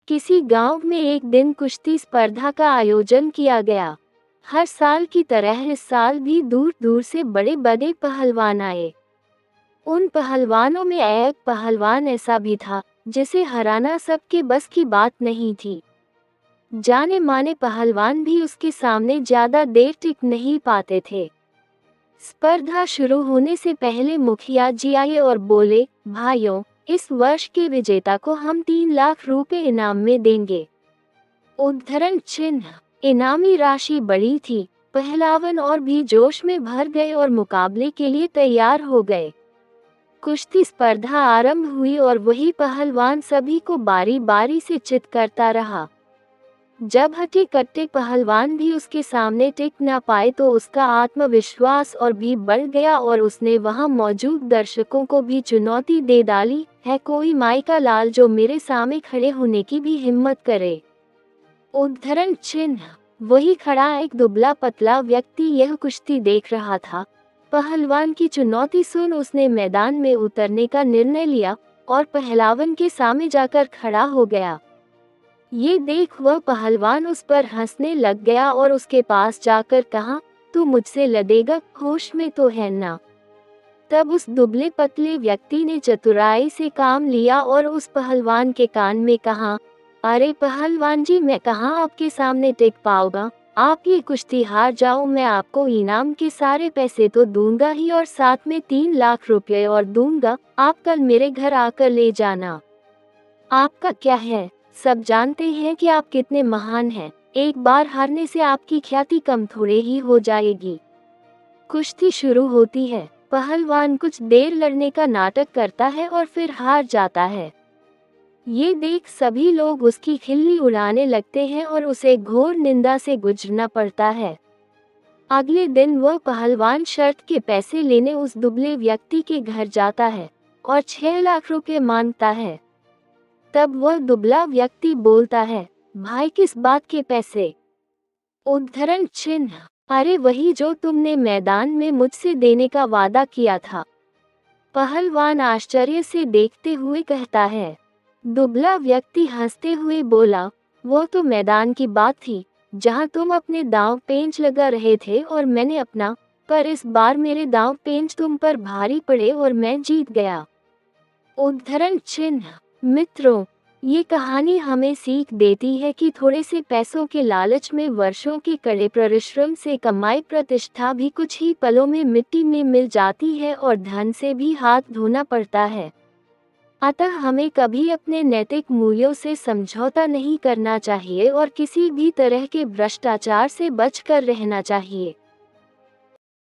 किसी गांव में एक दिन कुश्ती स्पर्धा का आयोजन किया गया। हर साल की तरह इस साल भी दूर दूर से बड़े बड़े पहलवान आए। उन पहलवानों में एक पहलवान ऐसा भी था जिसे हराना सबके बस की बात नहीं थी। जाने माने पहलवान भी उसके सामने ज्यादा देर टिक नहीं पाते थे। स्पर्धा शुरू होने से पहले मुखिया जी आए और बोले, भाइयों, इस वर्ष के विजेता को हम 3 लाख रुपए इनाम में देंगे। उद्धरण चिन्ह। इनामी राशि बड़ी थी। पहलवान और भी जोश में भर गए और मुकाबले के लिए तैयार हो गए। कुश्ती स्पर्धा आरंभ हुई और वही पहलवान सभी को बारी बारी से चित करता रहा। जब हटे कट्टे पहलवान भी उसके सामने टिक न पाए तो उसका आत्मविश्वास और भी बढ़ गया और उसने वहां मौजूद दर्शकों को भी चुनौती दे डाली, है कोई माई का लाल जो मेरे सामने खड़े होने की भी हिम्मत करे। उद्धरण चिन्ह। वही खड़ा एक दुबला पतला व्यक्ति यह कुश्ती देख रहा था। पहलवान की चुनौती सुन उसने मैदान में उतरने का निर्णय लिया और पहलवान के सामने जाकर खड़ा हो गया। ये देख वह पहलवान उस पर हंसने लग गया और उसके पास जाकर कहा, तू मुझसे लड़ेगा, होश में तो है ना। तब उस दुबले पतले व्यक्ति ने चतुराई से काम लिया और उस पहलवान के कान में कहा, अरे पहलवान जी, मैं कहाँ आपके सामने टिक पाऊंगा। आप ये कुश्ती हार जाओ, मैं आपको इनाम के सारे पैसे तो दूंगा ही और साथ में 3 लाख रुपए और दूंगा। आप कल मेरे घर आकर ले जाना। आपका क्या है, सब जानते हैं कि आप कितने महान हैं। एक बार हारने से आपकी ख्याति कम थोड़े ही हो जाएगी। कुश्ती शुरू होती है। पहलवान कुछ देर लड़ने का नाटक करता है और फिर हार जाता है। ये देख सभी लोग उसकी खिल्ली उड़ाने लगते हैं और उसे घोर निंदा से गुजरना पड़ता है। अगले दिन वह पहलवान शर्त के पैसे लेने उस दुबले व्यक्ति के घर जाता है और 6 लाख रुपए मांगता है। तब वह दुबला व्यक्ति बोलता है, भाई किस बात के पैसे। उद्धरण चिन्ह। अरे वही जो तुमने मैदान में मुझसे देने का वादा किया था। पहलवान आश्चर्य से देखते हुए कहता है। दुबला व्यक्ति हंसते हुए बोला, वो तो मैदान की बात थी जहां तुम अपने दांव पेंच लगा रहे थे और मैंने अपना, पर इस बार मेरे दांव पेंच तुम पर भारी पड़े और मैं जीत गया। उद्धरण चिन्ह। मित्रों, ये कहानी हमें सीख देती है कि थोड़े से पैसों के लालच में वर्षों के कड़े परिश्रम से कमाई प्रतिष्ठा भी कुछ ही पलों में मिट्टी में मिल जाती है और धन से भी हाथ धोना पड़ता है। अतः हमें कभी अपने नैतिक मूल्यों से समझौता नहीं करना चाहिए और किसी भी तरह के भ्रष्टाचार से बचकर रहना चाहिए।